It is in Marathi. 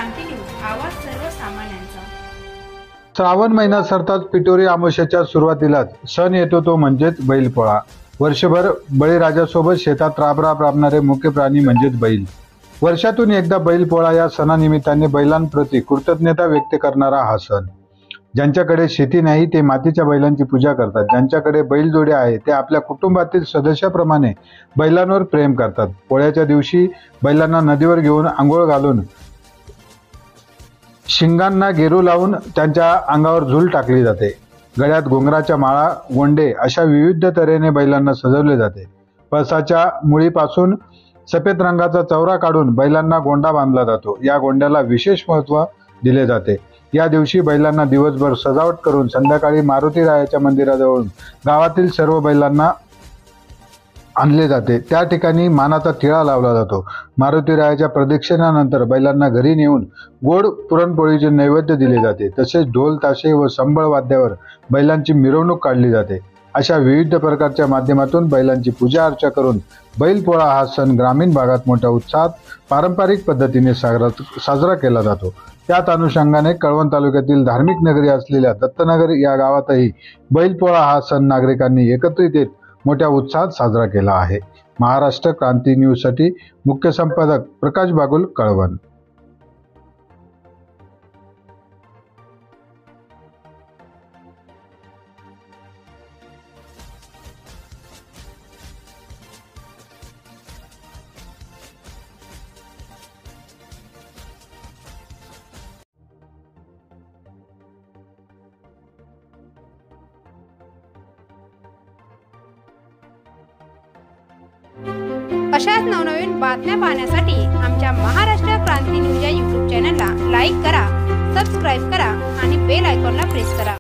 क्रांती न्यूज, आवाज सर्वसामान्यांचा। श्रावण महिना सरताच पिठोरी अमावस्येच्या सुरुवातीलाच सण येतो तो म्हणजेच बैलपोळा। वर्षभर बळीराजासोबत शेतात राबणारे मुख्य प्राणी म्हणजेच बैल। वर्षातून एकदा बैलपोळा या सणानिमित्ताने बैलांप्रती कृतज्ञता व्यक्त करणारा हा सण। ज्यांच्याकडे शेती नाही ते मातीच्या बैलांची पूजा करतात, ज्यांच्याकडे बैलजोड्या आहेत ते आपल्या कुटुंबातील सदस्याप्रमाणे बैलांवर प्रेम करतात। पोळ्याच्या दिवशी बैलांना नदीवर घेऊन आंघोळ घालून शिंगांना गेरू लावून त्यांच्या अंगावर झूल टाकली जाते। गळ्यात घुंगराच्या माळा, गोंडे अशा विविध तऱ्हेने बैलांना सजवले जाते। पळसाच्या मुळीपासून सफेद रंगाचा चौरा काढून बैलांना गोंडा बांधला जातो। या गोंड्याला विशेष महत्त्व दिले जाते। या दिवशी बैलांना दिवसभर सजावट करून संध्याकाळी मारुती रायाच्या मंदिराजवळून गावातील सर्व बैलांना आणले जाते। त्या ठिकाणी मानाचा टिळा लावला जातो। मारुती रायाच्या प्रदक्षिणानंतर बैलांना घरी नेऊन गोड पुरणपोळीचे नैवेद्य दिले जाते। तसेच ढोल ताशे व संबळ वाद्यावर बैलांची मिरवणूक काढली जाते। अशा विविध प्रकारच्या माध्यमातून बैलांची पूजा अर्चा करून बैलपोळा हा सण ग्रामीण भागात मोठ्या उत्साहात पारंपरिक पद्धतीने साजरा केला जातो। त्याच अनुषंगाने कळवण तालुक्यातील धार्मिक नगरी असलेल्या दत्तनगर या गावातही बैलपोळा हा सण नागरिकांनी एकत्रित येत मोठ्या उत्साहात साजरा केला आहे। महाराष्ट्र क्रांती न्यूज साठी मुख्य संपादक प्रकाश बागुल, कळवण। अशाच नवनवीन बातम्या पाहण्यासाठी आमच्या महाराष्ट्र क्रांती न्यूज या YouTube चॅनलला लाईक करा, सबस्क्राईब करा आणि बेल आयकॉनला प्रेस करा।